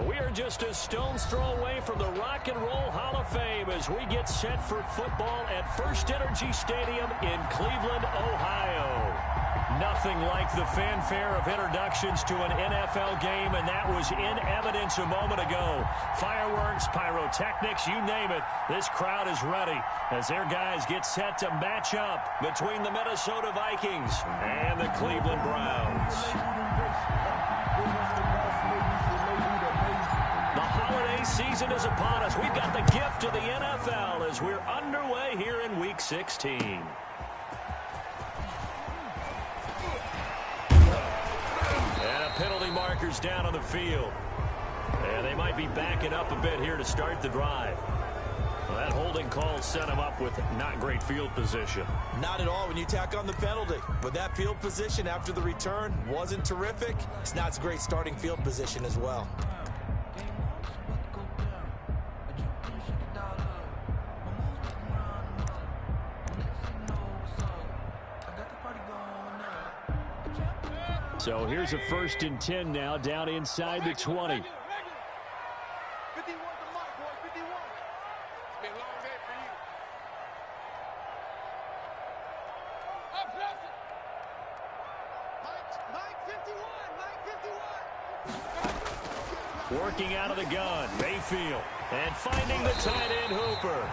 We are just a stone's throw away from the Rock and Roll Hall of Fame as we get set for football at First Energy Stadium in Cleveland, Ohio. Nothing like the fanfare of introductions to an NFL game, and that was in evidence a moment ago. Fireworks, pyrotechnics, you name it. This crowd is ready as their guys get set to match up between the Minnesota Vikings and the Cleveland Browns. Season is upon us. We've got the gift of the NFL as we're underway here in Week 16. And a penalty marker's down on the field. And they might be backing up a bit here to start the drive. Well, that holding call set him up with not great field position. Not at all when you tack on the penalty. But that field position after the return wasn't terrific. It's not a great starting field position as well. So here's a 1st and 10 now down inside the 20. Working out of the gun, Mayfield, and finding the tight end Hooper.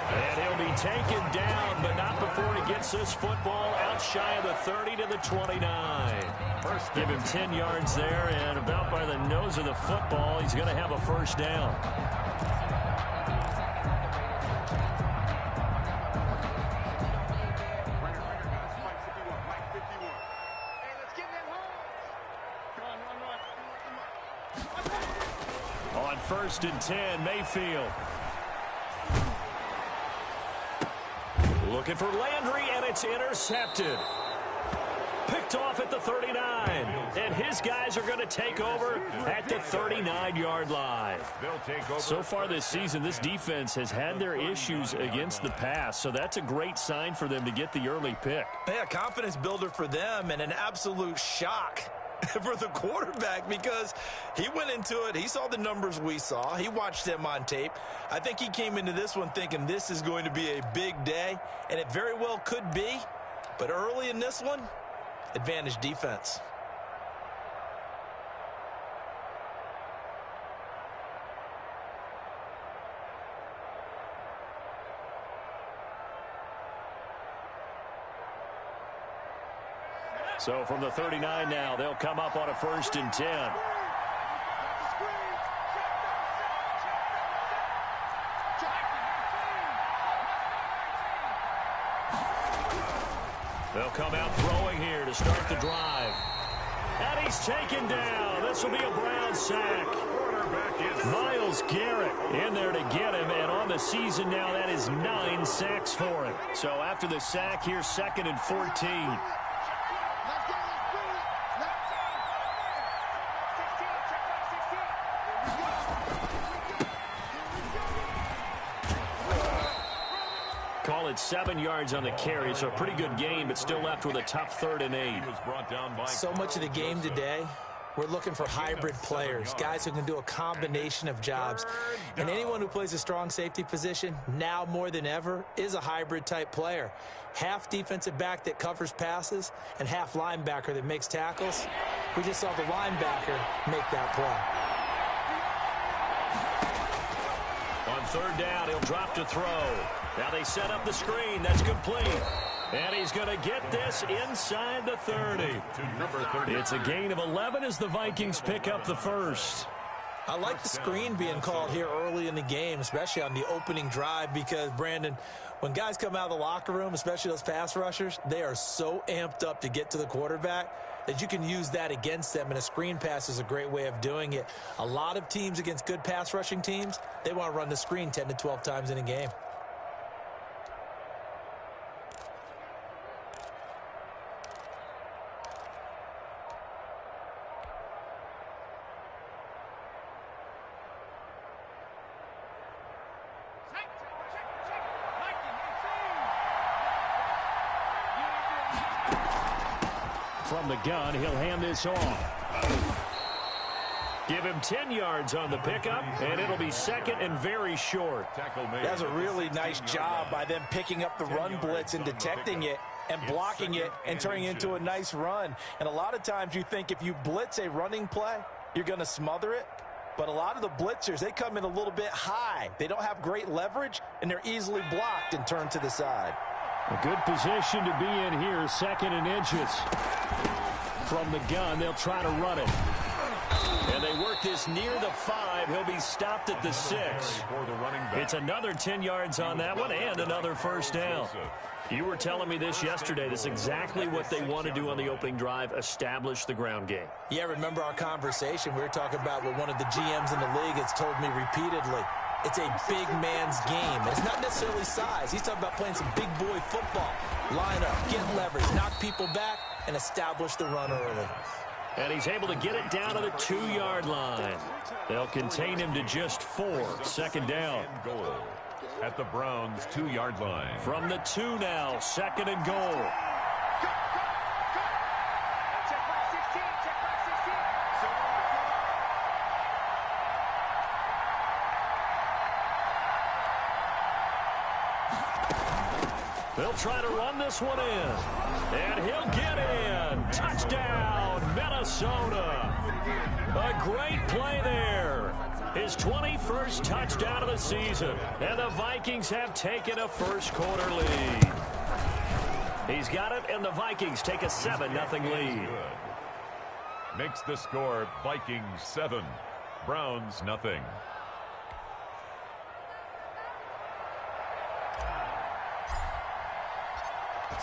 And he'll be taken down, but not before he gets this football out shy of the 30 to the 29. Give him 10 yards there, and about by the nose of the football, he's going to have a 1st down. On 1st and 10, Mayfield. Looking for Landry, and it's intercepted. Picked off at the 39. And his guys are going to take over at the 39-yard line. So far this season, this defense has had their issues against the pass, so that's a great sign for them to get the early pick. Yeah, confidence builder for them and an absolute shock for the quarterback because he went into it. He saw the numbers we saw. He watched them on tape. I think he came into this one thinking this is going to be a big day, and it very well could be. But early in this one, advantage defense. So from the 39 now, they'll come up on a 1st and 10. They'll come out throwing here to start the drive. And he's taken down. This will be a Brown sack. Myles Garrett in there to get him, and on the season now, that is 9 sacks for him. So after the sack here, 2nd and 14. Call it 7 yards on the carry, so a pretty good game, but still left with a tough 3rd and 8. So much of the game today, we're looking for hybrid players, guys who can do a combination of jobs. And anyone who plays a strong safety position, now more than ever, is a hybrid-type player. Half defensive back that covers passes and half linebacker that makes tackles. We just saw the linebacker make that play. On 3rd down, he'll drop to throw. Now they set up the screen. That's complete. And he's going to get this inside the 30. It's a gain of 11 as the Vikings pick up the 1st. I like the screen being called here early in the game, especially on the opening drive, because, Brandon, when guys come out of the locker room, especially those pass rushers, they are so amped up to get to the quarterback that you can use that against them, and a screen pass is a great way of doing it. A lot of teams against good pass rushing teams, they want to run the screen 10 to 12 times in a game. From the gun, he'll hand this off. Give him 10 yards on the pickup, and it'll be second and very short. That's a really nice job by them picking up the run blitz and detecting it and blocking it and turning it into a nice run. And a lot of times you think if you blitz a running play, you're going to smother it. But a lot of the blitzers, they come in a little bit high. They don't have great leverage, and they're easily blocked and turned to the side. A good position to be in here, 2nd and inches. From the gun, they'll try to run it. And they work this near the 5. He'll be stopped at the 6. It's another 10 yards on that one and another first down. You were telling me this yesterday. This is exactly what they want to do on the opening drive, establish the ground game. Yeah, remember our conversation. We were talking about what one of the GMs in the league has told me repeatedly. It's a big man's game. It's not necessarily size. He's talking about playing some big boy football. Line up, get leverage, knock people back, and establish the run early. And he's able to get it down to the 2-yard line. They'll contain him to just 4. 2nd down. Goal at the Browns' 2-yard line. From the 2 now, 2nd and goal. They'll try to run this one in. And he'll get in. Touchdown, Minnesota. A great play there. His 21st touchdown of the season. And the Vikings have taken a first-quarter lead. He's got it, and the Vikings take a 7-0 lead. Makes the score Vikings 7, Browns nothing.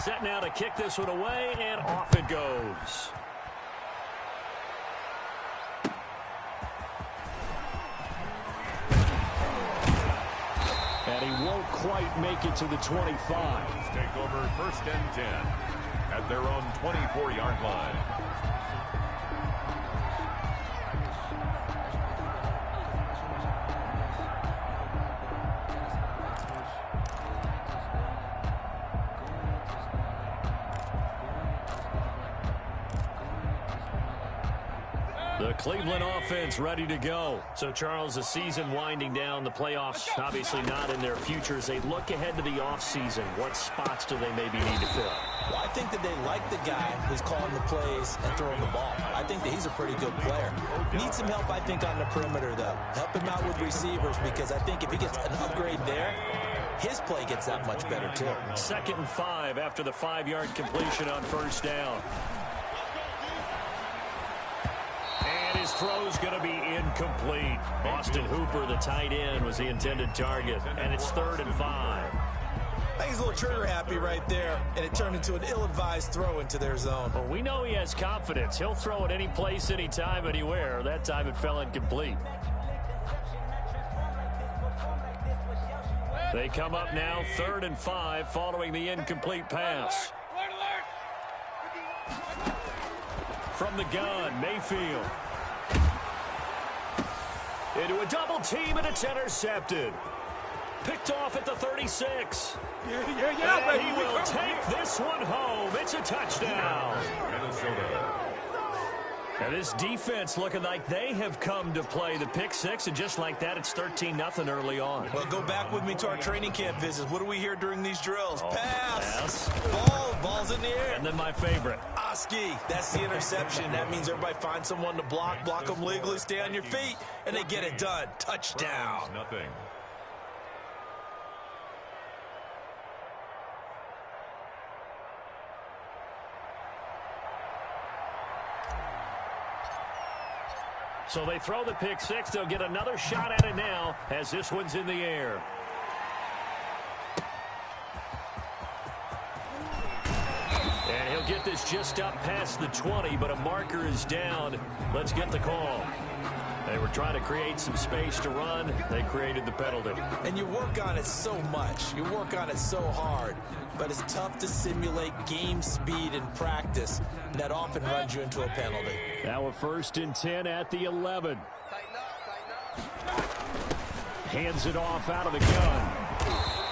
Set now to kick this one away, and off it goes. And he won't quite make it to the 25. Take over 1st and 10 at their own 24-yard line. The Cleveland offense ready to go. So, Charles, the season winding down, the playoffs obviously not in their futures. They look ahead to the offseason. What spots do they maybe need to fill? Well, I think that they like the guy who's calling the plays and throwing the ball. I think that he's a pretty good player. Needs some help, I think, on the perimeter, though. Help him out with receivers, because I think if he gets an upgrade there, his play gets that much better, too. 2nd and 5 after the 5-yard completion on 1st down. His throw's going to be incomplete. Austin Hooper, the tight end, was the intended target, and it's 3rd and 5. I think he's a little trigger happy right there, and it turned into an ill-advised throw into their zone. Well, we know he has confidence. He'll throw it any place, anytime, anywhere. That time it fell incomplete. They come up now 3rd and 5 following the incomplete pass. From the gun, Mayfield. Into a double team, and it's intercepted. Picked off at the 36. And he will take this one home. It's a touchdown. Minnesota. And this defense looking like they have come to play the pick 6, and just like that, it's 13-0 early on. Well, go back with me to our training camp visits. What do we hear during these drills? Pass. Ball's in the air. And then my favorite. Oski, that's the interception. That means everybody finds someone to block them legally, stay on your feet, and they get it done. Touchdown. Nothing. So they throw the pick 6. They'll get another shot at it now as this one's in the air. And he'll get this just up past the 20, but a marker is down. Let's get the call. They were trying to create some space to run. They created the penalty. And you work on it so much. You work on it so hard. But it's tough to simulate game speed in practice. And that often runs you into a penalty. Now a 1st and 10 at the 11. Hands it off out of the gun.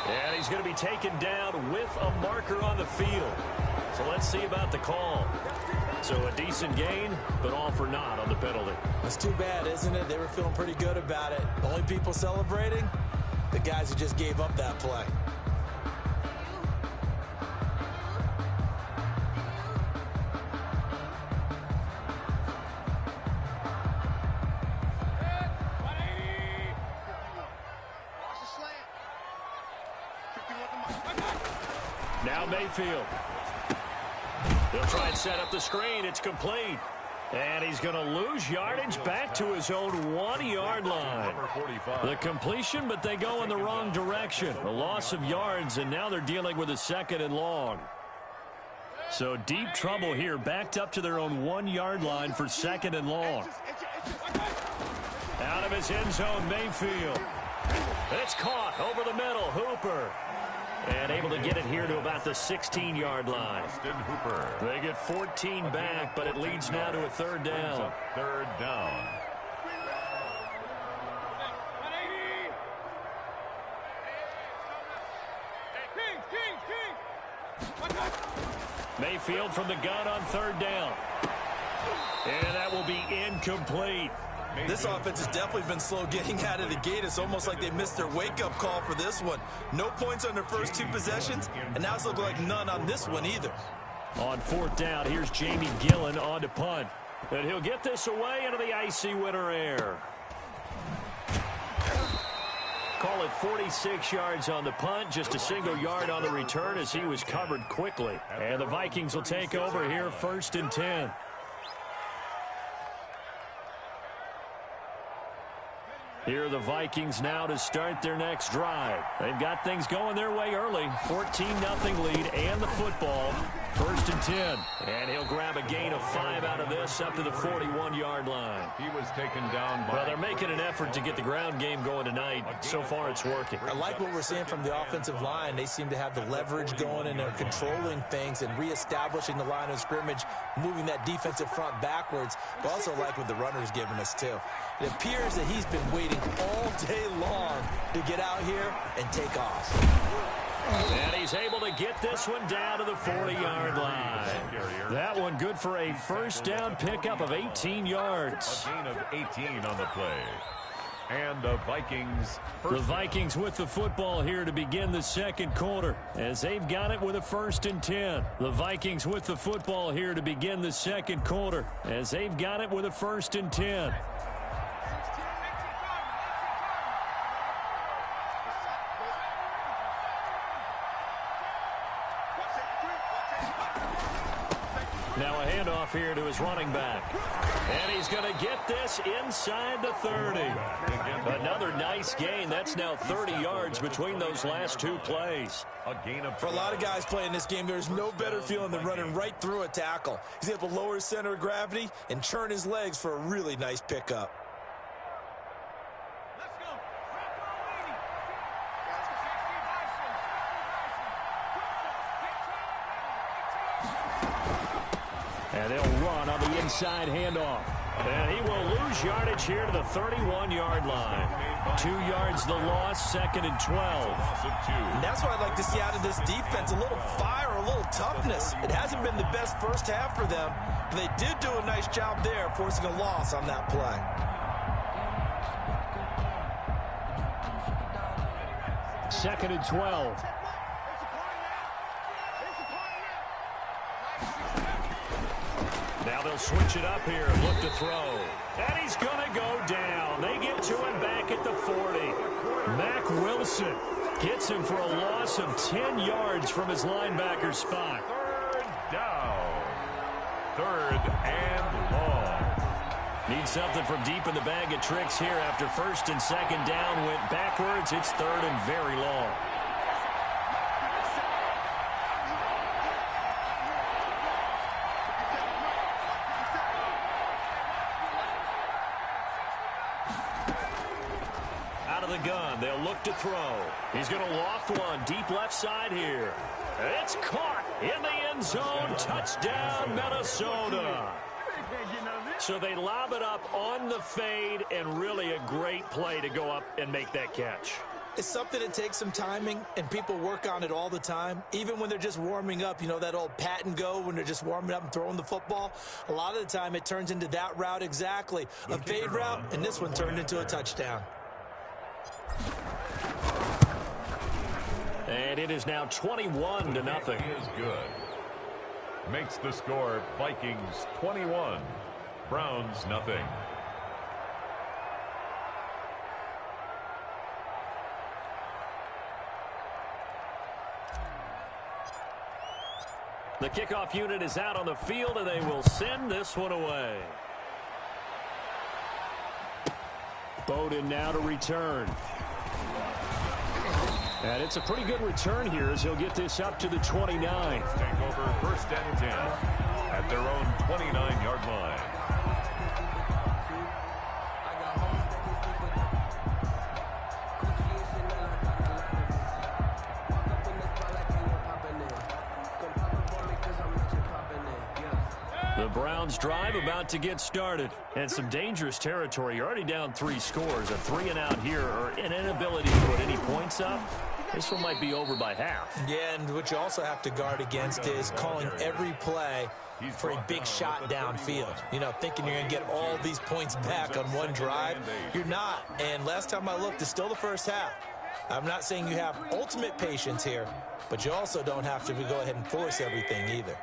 And he's going to be taken down with a marker on the field. So let's see about the call. So a decent gain, but all for naught on the penalty. It's too bad, isn't it? They were feeling pretty good about it. The only people celebrating, the guys who just gave up that play. Now Mayfield. They'll try and set up the screen. It's complete. And he's going to lose yardage back to his own 1-yard line. The completion, but they go in the wrong direction. A loss of yards, and now they're dealing with a 2nd and long. So deep trouble here, backed up to their own 1-yard line for 2nd and long. Out of his end zone, Mayfield. It's caught over the middle, Hooper. And able to get it here to about the 16-yard line. They get 14 back, but it leads now to a 3rd down. 3rd down. Mayfield from the gun on 3rd down. And that will be incomplete. This offense has definitely been slow getting out of the gate. It's almost like they missed their wake-up call for this one. No points on their first 2 possessions, and now it's looking like none on this one either. On 4th down, here's Jamie Gillen on to punt. And he'll get this away into the icy winter air. Call it 46 yards on the punt, just a single yard on the return as he was covered quickly. And the Vikings will take over here, 1st and 10. Here are the Vikings now to start their next drive. They've got things going their way early. 14-0 lead and the football. 1st and 10. And he'll grab a gain of 5 out of this up to the 41-yard line. He was taken down by... Well, they're making an effort to get the ground game going tonight. So far, it's working. I like what we're seeing from the offensive line. They seem to have the leverage going, and they're controlling things and reestablishing the line of scrimmage, moving that defensive front backwards. But also like what the runner's giving us, too. It appears that he's been waiting all day long to get out here and take off. And he's able to get this one down to the 40-yard line. That one good for a 1st down pickup of 18 yards. A gain of 18 on the play. And the Vikings... The Vikings with the football here to begin the 2nd quarter as they've got it with a 1st and 10. The Vikings with the football here to begin the 2nd quarter as they've got it with a 1st and 10. Now a handoff here to his running back. And he's going to get this inside the 30. Another nice gain. That's now 30 yards between those last 2 plays. For a lot of guys playing this game, there's no better feeling than running right through a tackle. He's able to lower his center of gravity and churn his legs for a really nice pickup. And they'll run on the inside handoff. And he will lose yardage here to the 31-yard line. 2 yards the loss, 2nd and 12. And that's what I'd like to see out of this defense, a little fire, a little toughness. It hasn't been the best first half for them, but they did do a nice job there, forcing a loss on that play. Second and 12. Now they'll switch it up here, look to throw. And he's going to go down. They get to him back at the 40. Mack Wilson gets him for a loss of 10 yards from his linebacker spot. 3rd down. 3rd and long. Need something from deep in the bag of tricks here after 1st and 2nd down went backwards. It's 3rd and very long. Gun. They'll look to throw. He's going to loft one deep left side here. It's caught in the end zone. Touchdown, Minnesota. So they lob it up on the fade, and really a great play to go up and make that catch. It's something that takes some timing, and people work on it all the time. Even when they're just warming up, you know, that old pat and go when they're just warming up and throwing the football. A lot of the time it turns into that route exactly. A fade route, and this one turned into a touchdown. And it is now 21-0. He is good. Makes the score Vikings 21, Browns nothing. The kickoff unit is out on the field, and they will send this one away. Bowden now to return. And it's a pretty good return here as he'll get this up to the 29. Take over first and 10 at their own 29-yard line. The Browns drive about to get started. And some dangerous territory. You're already down 3 scores. A 3-and-out here, or an inability to put any points up. This one might be over by half. Yeah, and what you also have to guard against is calling every play for a big shot downfield. You know, thinking you're going to get all these points back on one drive. You're not. And last time I looked, it's still the first half. I'm not saying you have ultimate patience here, but you also don't have to go ahead and force everything either.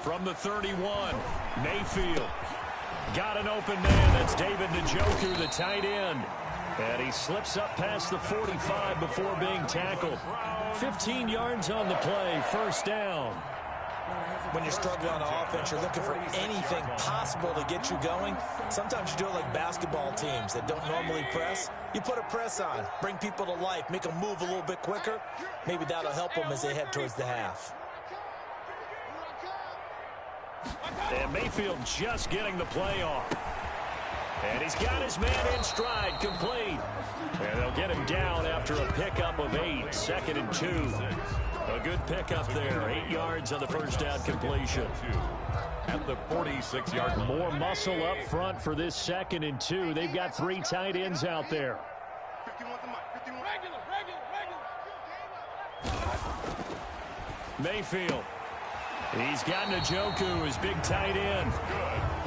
From the 31, Mayfield. Got an open man. That's David Njoku, the tight end. And he slips up past the 45 before being tackled. 15 yards on the play, first down. When you're struggling on offense, you're looking for anything possible to get you going. Sometimes you do it like basketball teams that don't normally press. You put a press on, bring people to life, make them move a little bit quicker. Maybe that'll help them as they head towards the half. And Mayfield just getting the play off. And he's got his man in stride, complete. And they'll get him down after a pickup of 8, 2nd and 2. A good pickup there, 8 yards on the first down completion. At the 46-yard line. More muscle up front for this 2nd and 2. They've got 3 tight ends out there. Mayfield. He's got Njoku, his big tight end.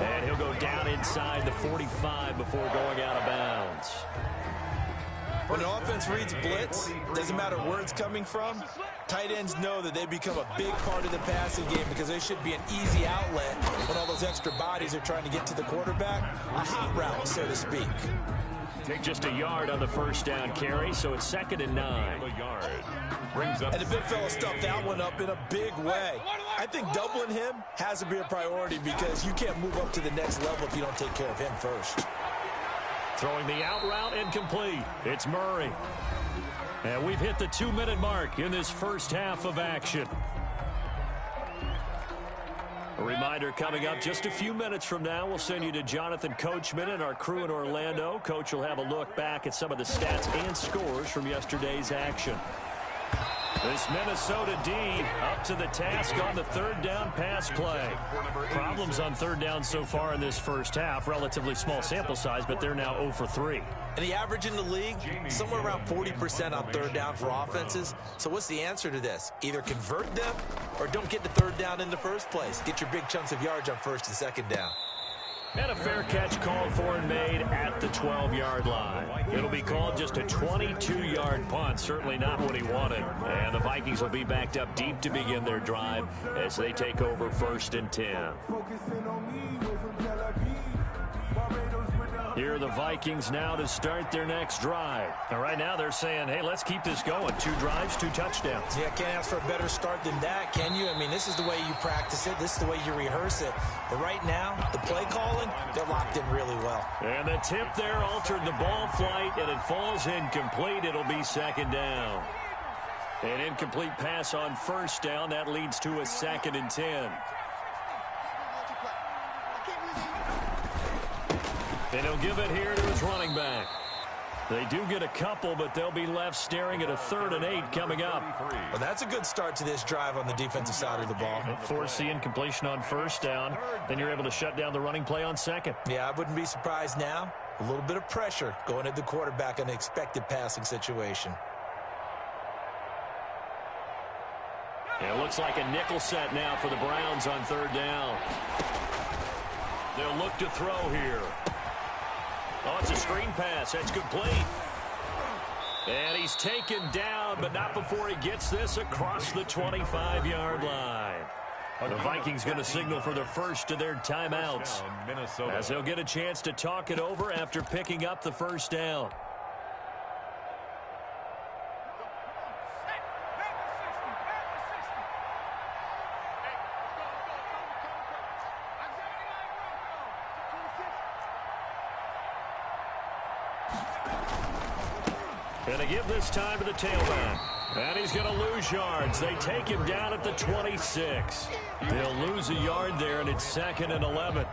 And he'll go down inside the 45 before going out of bounds. When an offense reads blitz, doesn't matter where it's coming from, tight ends know that they become a big part of the passing game because they should be an easy outlet when all those extra bodies are trying to get to the quarterback. A hot route, so to speak. Just a yard on the first down carry, so it's 2nd and 9. And the big fella stuffed that one up in a big way. I think doubling him has to be a priority because you can't move up to the next level if you don't take care of him first. Throwing the out route incomplete. It's Murray. And we've hit the 2-minute mark in this first half of action. A reminder coming up just a few minutes from now. We'll send you to Jonathan Coachman and our crew in Orlando. Coach will have a look back at some of the stats and scores from yesterday's action. This Minnesota D up to the task on the 3rd down pass play. Problems on 3rd down so far in this first half. Relatively small sample size, but they're now 0 for 3. And the average in the league, somewhere around 40% on 3rd down for offenses. So what's the answer to this? Either convert them or don't get the 3rd down in the first place. Get your big chunks of yards on 1st and 2nd down. And a fair catch called for and made at the 12-yard line. It'll be called just a 22-yard punt. Certainly not what he wanted. And the Vikings will be backed up deep to begin their drive as they take over 1st and 10. Here are the Vikings now to start their next drive. And right now they're saying, hey, let's keep this going. 2 drives, 2 touchdowns. Yeah, can't ask for a better start than that, can you? I mean, this is the way you practice it. This is the way you rehearse it. But right now, the play calling, they're locked in really well. And the tip there altered the ball flight, and it falls incomplete. It'll be 2nd down. An incomplete pass on 1st down. That leads to a 2nd and 10. And he'll give it here to his running back. They do get a couple, but they'll be left staring at a 3rd and 8 coming up. Well, that's a good start to this drive on the defensive side of the ball. Force the incompletion on 1st down. Then you're able to shut down the running play on 2nd. Yeah, I wouldn't be surprised now. A little bit of pressure going at the quarterback in an expected passing situation. It looks like a nickel set now for the Browns on 3rd down. They'll look to throw here. Oh, it's a screen pass. That's complete. And he's taken down, but not before he gets this across the 25-yard line. The Vikings going to signal for the first of their timeouts, as they'll get a chance to talk it over after picking up the 1st down. Going to give this time to the tailback. And he's going to lose yards. They take him down at the 26. They'll lose a yard there, and it's 2nd and 11.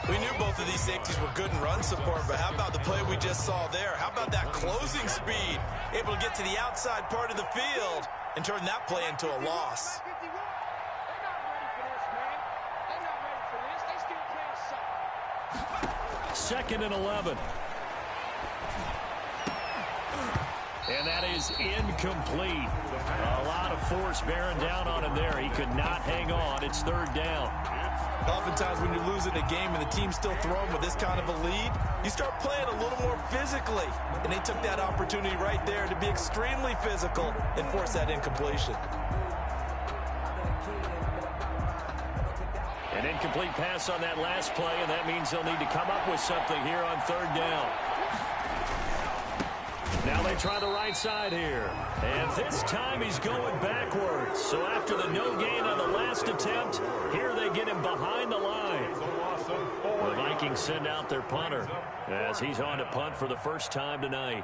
We knew both of these safeties were good in run support, but how about the play we just saw there? How about that closing speed? Able to get to the outside part of the field and turn that play into a loss. Second and 11. And that is incomplete. A lot of force bearing down on him there. He could not hang on. It's 3rd down. Oftentimes when you're losing a game and the team's still throwing with this kind of a lead, you start playing a little more physically. And they took that opportunity right there to be extremely physical and force that incompletion. An incomplete pass on that last play, and that means they'll need to come up with something here on 3rd down. Now they try the right side here. And this time he's going backwards. So after the no gain on the last attempt, here they get him behind the line. The Vikings send out their punter as he's on to punt for the first time tonight.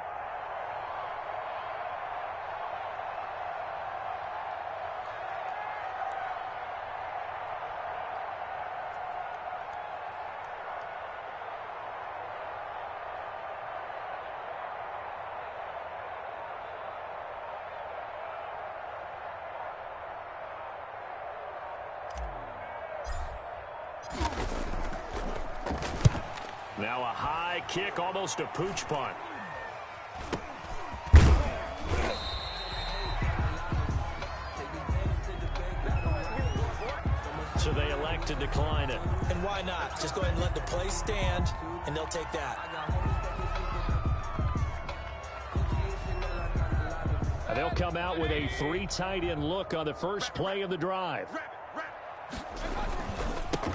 Now a high kick, almost a pooch punt. So they elect to decline it. And why not? Just go ahead and let the play stand, and they'll take that. They'll come out with a 3 tight end look on the first play of the drive.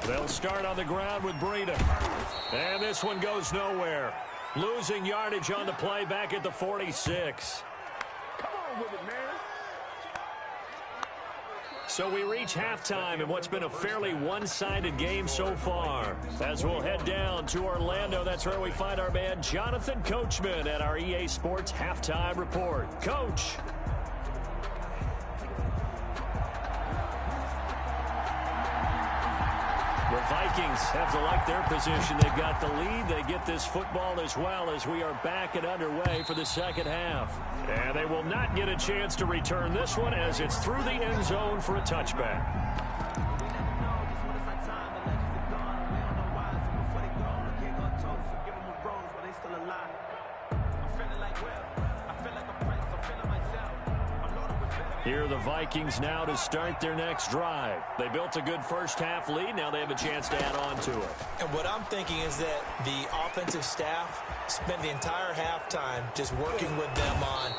They'll start on the ground with Breida. And this one goes nowhere. Losing yardage on the play back at the 46. Come on with it, man. So we reach halftime in what's been a fairly one-sided game so far. As we'll head down to Orlando, that's where we find our man Jonathan Coachman at our EA Sports Halftime Report. Coach. The Vikings have to like their position. They've got the lead. They get this football as well as we are back and underway for the second half. And they will not get a chance to return this one as it's through the end zone for a touchback. Here are the Vikings now to start their next drive. They built a good first-half lead. Now they have a chance to add on to it. And what I'm thinking is that the offensive staff spent the entire halftime just working with them on,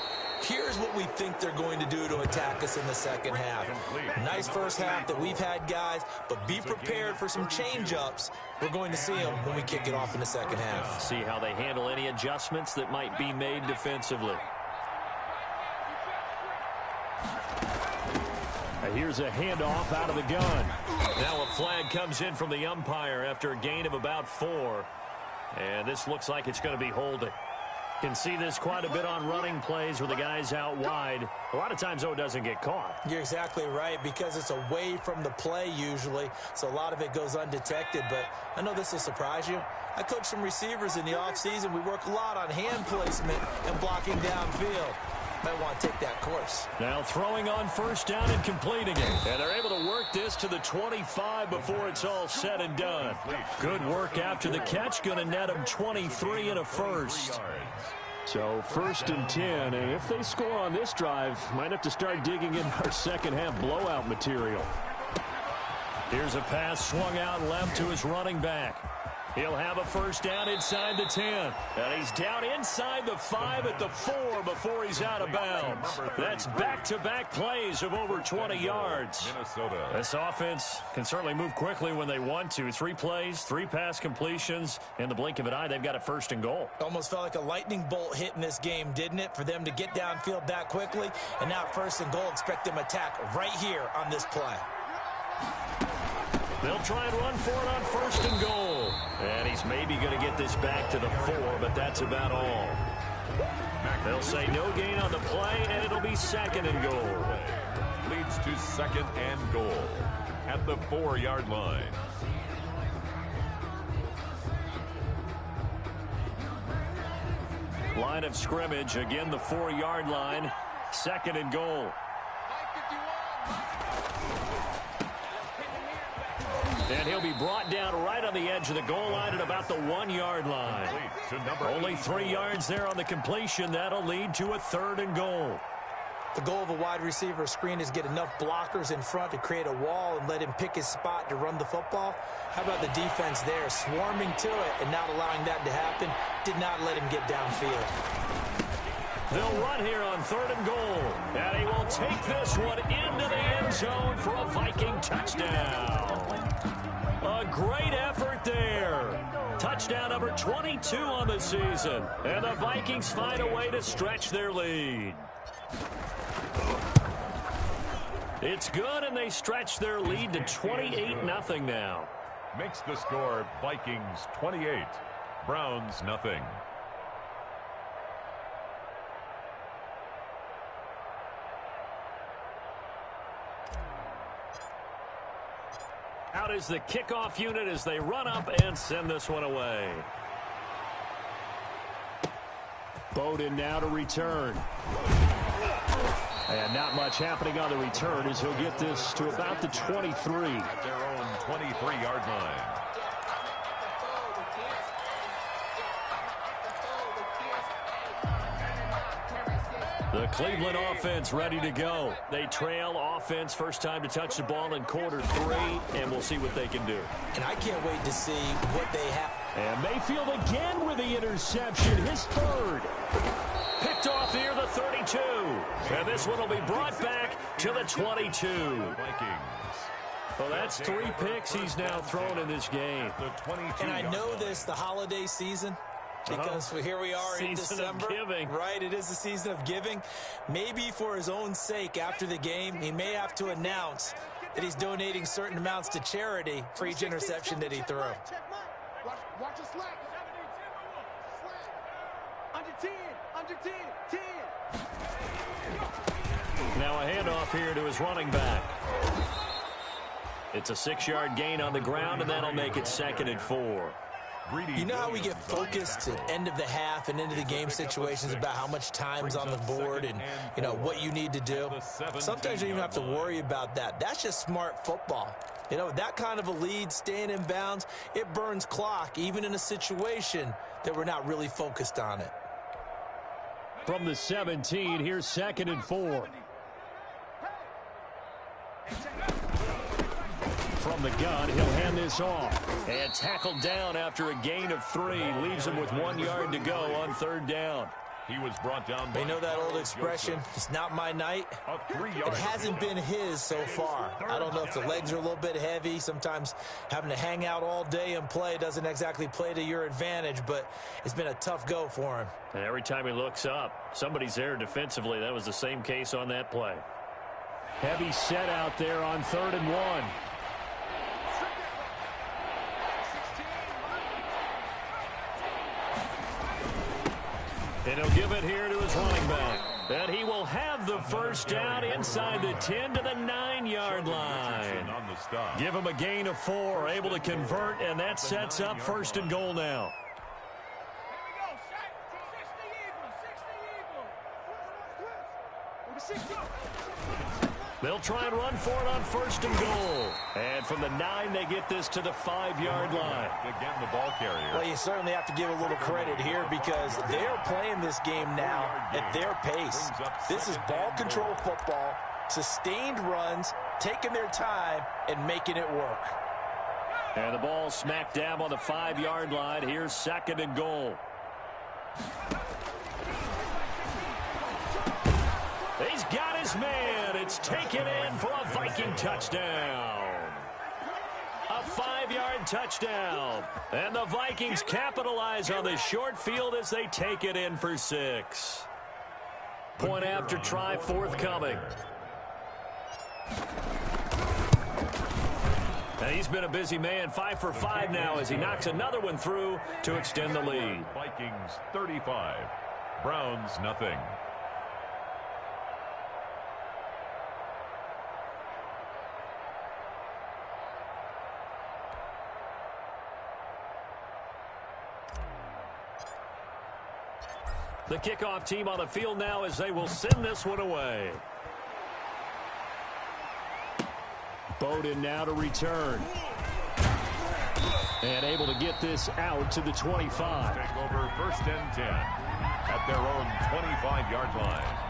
here's what we think they're going to do to attack us in the second half. Nice first half that we've had, guys, but be prepared for some change-ups. We're going to see them when we kick it off in the second half. See how they handle any adjustments that might be made defensively. Here's a handoff out of the gun. Now a flag comes in from the umpire after a gain of about 4. And this looks like it's going to be holding. Can see this quite a bit on running plays where the guy's out wide. A lot of times, though, it doesn't get caught. You're exactly right, because it's away from the play usually, so a lot of it goes undetected. But I know this will surprise you. I coach some receivers in the offseason. We work a lot on hand placement and blocking downfield. Might want to take that course. Now throwing on first down and completing it. And they're able to work this to the 25 before it's all said and done. Good work after the catch. Going to net them 23 and a first. So 1st and 10. And if they score on this drive, might have to start digging in our second half blowout material. Here's a pass swung out left to his running back. He'll have a first down inside the 10. And he's down inside the 5 at the 4 before he's out of bounds. That's back-to-back plays of over 20 yards. Minnesota. This offense can certainly move quickly when they want to. 3 plays, 3 pass completions. In the blink of an eye, they've got a 1st and goal. Almost felt like a lightning bolt hit in this game, didn't it? For them to get downfield that quickly. And now 1st and goal, expect them to attack right here on this play. They'll try and run for it on 1st and goal. And he's maybe going to get this back to the 4, but that's about all. They'll say no gain on the play, and it'll be 2nd and goal. Leads to 2nd and goal at the 4-yard line. Line of scrimmage, again the 4-yard line. 2nd and goal. And he'll be brought down right on the edge of the goal line at about the 1-yard line. Only 3 yards there on the completion. That'll lead to a 3rd and goal. The goal of a wide receiver screen is get enough blockers in front to create a wall and let him pick his spot to run the football. How about the defense there, swarming to it and not allowing that to happen? Did not let him get downfield. They'll run here on 3rd and goal. And he will take this one into the end zone for a Viking touchdown. A great effort there. Touchdown number 22 on the season. And the Vikings find a way to stretch their lead. It's good, and they stretch their lead to 28-0 now. Makes the score Vikings 28, Browns nothing. Out is the kickoff unit as they run up and send this one away. Bowden now to return. And not much happening on the return as he'll get this to about the 23. At their own 23-yard line. The Cleveland offense ready to go. They trail offense first time to touch the ball in quarter 3, and we'll see what they can do. And I can't wait to see what they have. And Mayfield again with the interception, his 3rd. Picked off here, the 32. And this one will be brought back to the 22. Vikings. Well, that's 3 picks he's now thrown in this game. And I know this, the holiday season, because here we are in December. Right, it is the season of giving. Maybe for his own sake after the game, he may have to announce that he's donating certain amounts to charity for each interception that he threw. Watch your slack. Under 10, under 10, 10. Now a handoff here to his running back. It's a 6-yard gain on the ground, and that'll make it 2nd and 4. You know how we get focused at end of the half and into the game situations about how much time's on the board and, you know, what you need to do? Sometimes you don't even have to worry about that. That's just smart football. You know, that kind of a lead, staying in bounds, it burns clock, even in a situation that we're not really focused on it. From the 17, here's 2nd and 4. From the gun, he'll hand this off. And tackled down after a gain of 3. Leaves him with 1 yard to go on 3rd down. He was brought down. They know that old expression, it's not my night. It hasn't been his so far. I don't know if the legs are a little bit heavy. Sometimes having to hang out all day and play doesn't exactly play to your advantage, but it's been a tough go for him. And every time he looks up, somebody's there defensively. That was the same case on that play. Heavy set out there on 3rd and 1. And he'll give it here to his running back. And he will have the first down inside the 10 to the 9-yard line. Give him a gain of 4, able to convert, and that sets up first and goal now. They'll try and run for it on first and goal. And from the 9, they get this to the 5-yard line. Again, the ball carrier. Well, you certainly have to give a little credit here because they're playing this game now at their pace. This is ball control football, sustained runs, taking their time, and making it work. And the ball smack dab on the 5-yard line. Here's second and goal. He's got his man. It's taken in for a Viking touchdown. A 5-yard touchdown. And the Vikings capitalize on the short field as they take it in for 6. Point after try forthcoming. And he's been a busy man, 5 for 5 now as he knocks another one through to extend the lead. Vikings 35, Browns nothing. The kickoff team on the field now as they will send this one away. Bowden now to return. And able to get this out to the 25. Take over first and 10 at their own 25-yard line.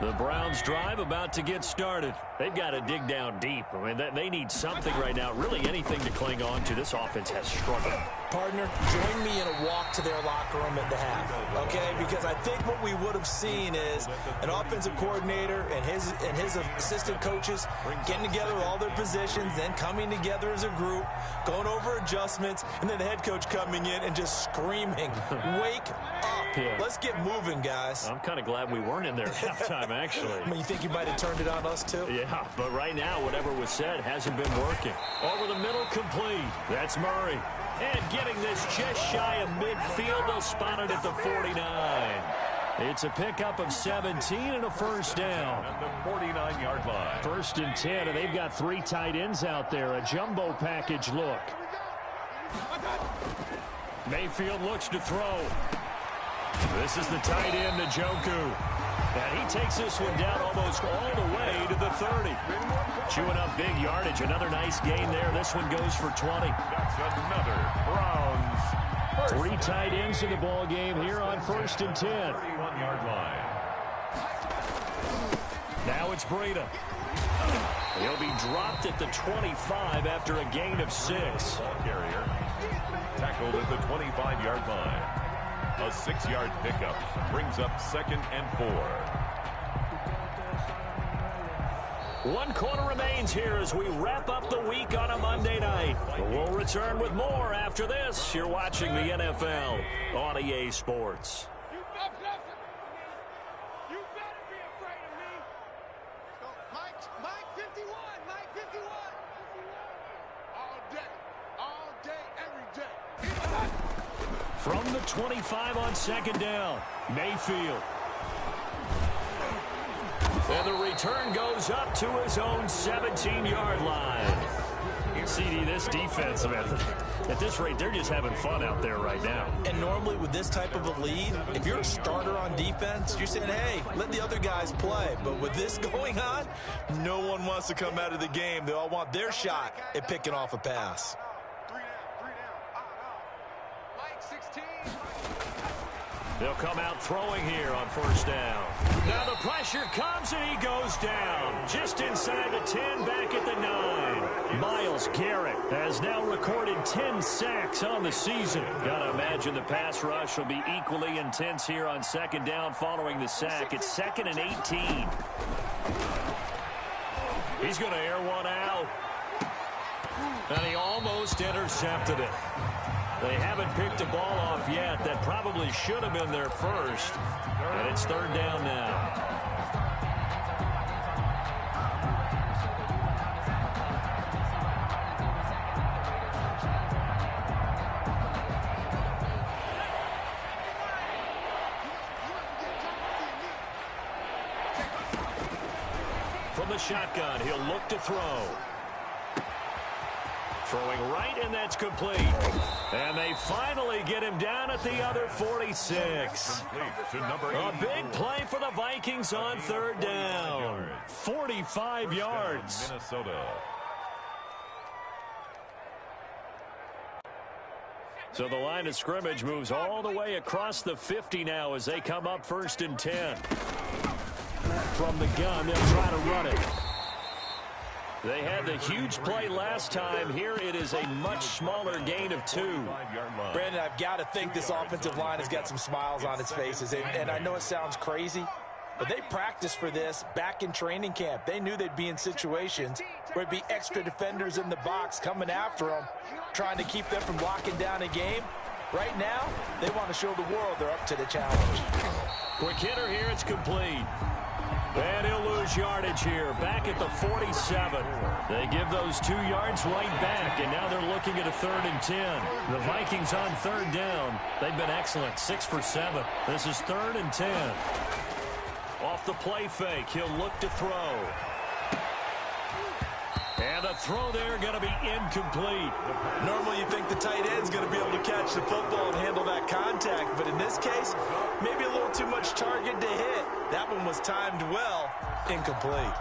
The Browns drive about to get started. They've got to dig down deep. I mean, they need something right now, really anything to cling on to. This offense has struggled. Partner, join me in a walk to their locker room at the half, okay? Because I think what we would have seen is an offensive coordinator and his assistant coaches getting together all their positions, then coming together as a group, going over adjustments, and then the head coach coming in and just screaming, "Wake up. Yeah. Let's get moving, guys." I'm kind of glad we weren't in there at halftime, actually. I mean, you think you might have turned it on us, too? Yeah, but right now, whatever was said hasn't been working. Over the middle, complete. That's Murray. And getting this just shy of midfield, they'll spot it at the 49. It's a pickup of 17 and a first down. At the 49-yard line. First and 10, and they've got 3 tight ends out there. A jumbo package look. Mayfield looks to throw. This is the tight end, Njoku. And he takes this one down almost all the way to the 30. Chewing up big yardage. Another nice gain there. This one goes for 20. That's another Browns first. 3 tight ends in the ball game here on first and 10. 31-yard line. Now it's Breida. He'll be dropped at the 25 after a gain of 6. Ball carrier tackled at the 25-yard line. A 6-yard pickup brings up second and 4. 1 quarter remains here as we wrap up the week on a Monday night. We'll return with more after this. You're watching the NFL on EA Sports. You better be afraid of me. Mike 51, Mike 51. All day, every day. From the 25 on second down, Mayfield. And the return goes up to his own 17-yard line. CD, this defense, man, at this rate, they're just having fun out there right now. And normally with this type of a lead, if you're a starter on defense, you're saying, hey, let the other guys play. But with this going on, no one wants to come out of the game. They all want their shot at picking off a pass. 3 down. Mike 16. They'll come out throwing here on first down. Now the pressure comes and he goes down. Just inside the 10, back at the 9. Myles Garrett has now recorded 10 sacks on the season. Gotta imagine the pass rush will be equally intense here on second down following the sack. It's 2nd and 18. He's gonna air one out. And he almost intercepted it. They haven't picked a ball off yet. That probably should have been their first. And it's 3rd down now. the shotgun. He'll look to throw. Throwing right, and that's complete. And they finally get him down at the other 46. A big play for the Vikings on third down. 45 yards. Minnesota. So the line of scrimmage moves all the way across the 50 now as they come up 1st and 10. From the gun, they'll try to run it. They had the huge play last time. Here it is a much smaller gain of 2. Brandon, I've got to think this offensive line has got some smiles on its faces. And I know it sounds crazy, but they practiced for this back in training camp. They knew they'd be in situations where it'd be extra defenders in the box coming after them, trying to keep them from locking down a game. Right now, they want to show the world they're up to the challenge. Quick hitter here, it's complete. And he'll lose yardage here, back at the 47. They give those 2 yards right back, and now they're looking at a 3rd and 10. The Vikings on 3rd down. They've been excellent, 6 for 7. This is 3rd and 10. Off the play fake, he'll look to throw. And the throw there going to be incomplete. Normally you think the tight end's going to be able to catch the football and handle that contact, but in this case, maybe a little too much target to hit. That one was timed well, incomplete.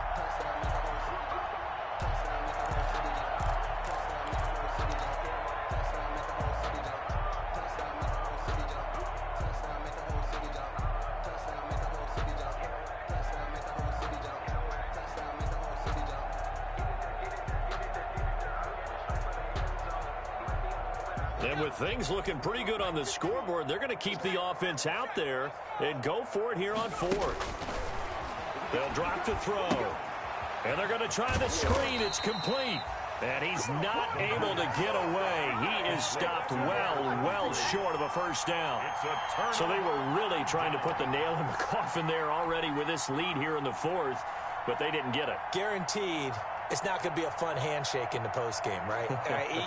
And with things looking pretty good on the scoreboard, they're going to keep the offense out there and go for it here on 4th. They'll drop to throw. And they're going to try the screen. It's complete. And he's not able to get away. He is stopped well short of a 1st down. So they were really trying to put the nail in the coffin there already with this lead here in the 4th, but they didn't get it. Guaranteed. It's not going to be a fun handshake in the postgame, right?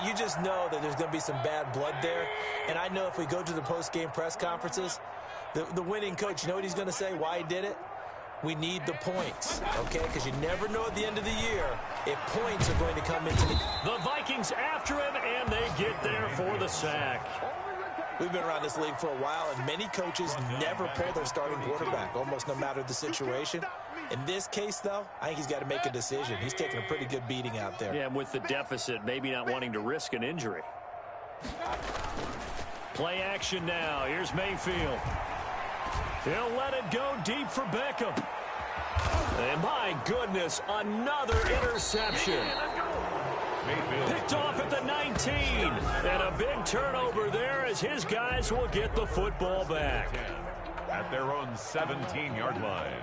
You just know that there's going to be some bad blood there. And I know if we go to the postgame press conferences, the winning coach, you know what he's going to say, why he did it? We need the points, okay? Because you never know at the end of the year if points are going to come into the Vikings after him, and they get there for the sack. We've been around this league for a while, and many coaches never pull their starting quarterback, almost no matter the situation. In this case, though, I think he's got to make a decision. He's taking a pretty good beating out there. Yeah, and with the deficit, maybe not wanting to risk an injury. Play action now. Here's Mayfield. He'll let it go deep for Beckham. And my goodness, another interception. Picked off at the 19. And a big turnover there as his guys will get the football back. At their own 17-yard line.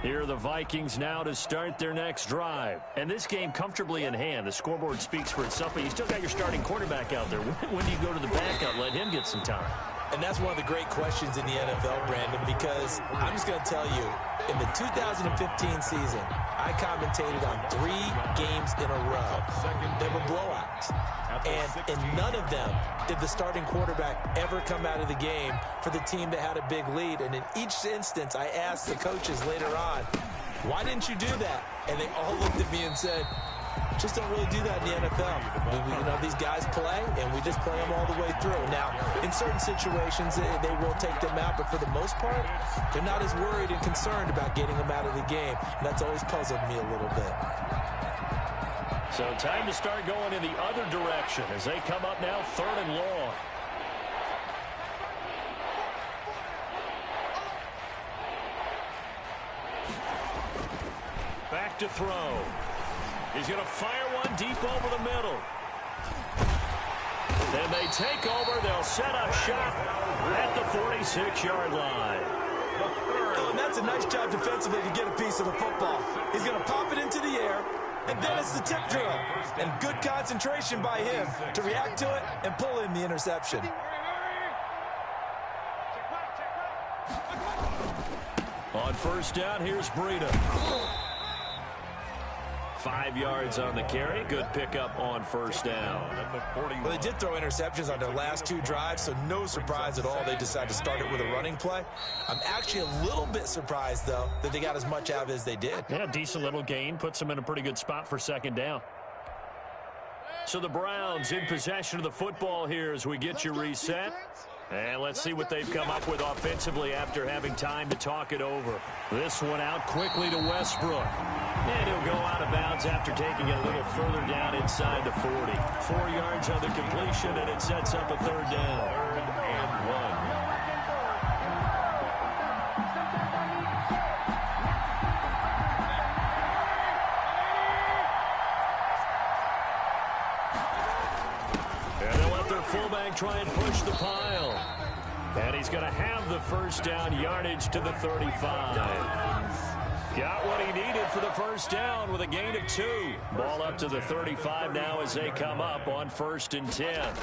Here are the Vikings now to start their next drive. And this game comfortably in hand. The scoreboard speaks for itself, but you still got your starting quarterback out there. When do you go to the backup, let him get some time? And that's one of the great questions in the NFL, Brandon, because I'm just going to tell you, in the 2015 season, I commentated on 3 games in a row. They were blowouts. And in none of them did the starting quarterback ever come out of the game for the team that had a big lead. And in each instance, I asked the coaches later on, why didn't you do that? And they all looked at me and said, just don't really do that in the NFL. These guys play, and we just play them all the way through. Now, in certain situations, they will take them out, but for the most part, they're not as worried and concerned about getting them out of the game. And that's always puzzled me a little bit. So time to start going in the other direction as they come up now 3rd and long. Back to throw. He's going to fire one deep over the middle. Then they take over. They'll set up shop at the 46-yard line. Oh, and that's a nice job defensively to get a piece of the football. He's going to pop it into the air, and then it's the tip drill. And good concentration by him to react to it and pull in the interception. On 1st down, here's Breida. 5 yards on the carry. Good pickup on first down. Well, they did throw interceptions on their last 2 drives, so no surprise at all they decided to start it with a running play. I'm actually a little bit surprised, though, that they got as much out of it as they did. Yeah, decent little gain. Puts them in a pretty good spot for second down. So the Browns in possession of the football here as we get you reset. And let's see what they've come up with offensively after having time to talk it over. This one out quickly to Westbrook. And he'll go out of bounds after taking it a little further down inside the 40. 4 yards on the completion, and it sets up a third down. 3rd and 1. Fullback try and push the pile. And he's going to have the first down, yardage to the 35. Got what he needed for the first down with a gain of 2. Ball up to the 35 now as they come up on 1st and 10.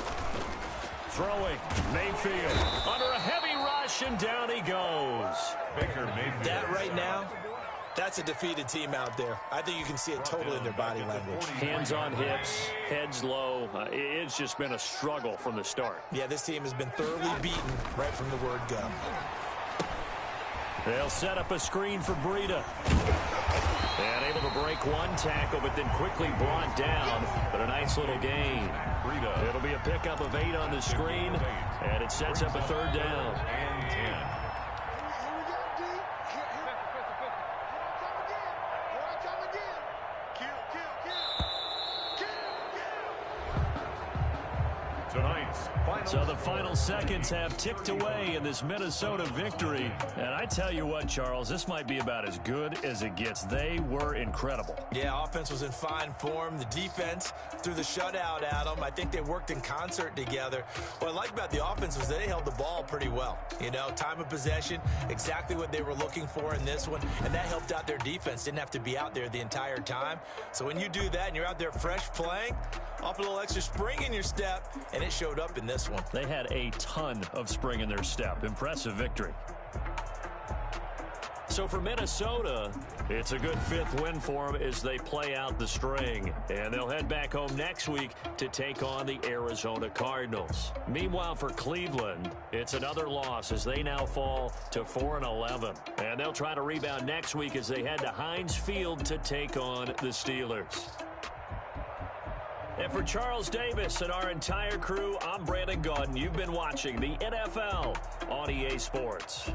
Throwing, Mayfield under a heavy rush, and down he goes. Baker Mayfield. That right now, that's a defeated team out there. I think you can see it totally in their body language. Hands on hips, heads low. It's just been a struggle from the start. Yeah, this team has been thoroughly beaten right from the word go. They'll set up a screen for Breida. And able to break one tackle, but then quickly brought down. But a nice little gain. It'll be a pickup of 8 on the screen, and it sets up a third down. And 10. So the final seconds have ticked away in this Minnesota victory. And I tell you what, Charles, this might be about as good as it gets. They were incredible. Yeah, offense was in fine form. The defense threw the shutout at them. I think they worked in concert together. What I like about the offense was they held the ball pretty well. You know, time of possession, exactly what they were looking for in this one. And that helped out their defense. Didn't have to be out there the entire time. So when you do that and you're out there fresh playing, off a little extra spring in your step, and it showed up in this one. They had a ton of spring in their step. Impressive victory. So for Minnesota, it's a good 5th win for them as they play out the string. And they'll head back home next week to take on the Arizona Cardinals. Meanwhile, for Cleveland, it's another loss as they now fall to 4-11. And they'll try to rebound next week as they head to Heinz Field to take on the Steelers. And for Charles Davis and our entire crew, I'm Brandon Gaudin. You've been watching the NFL on EA Sports.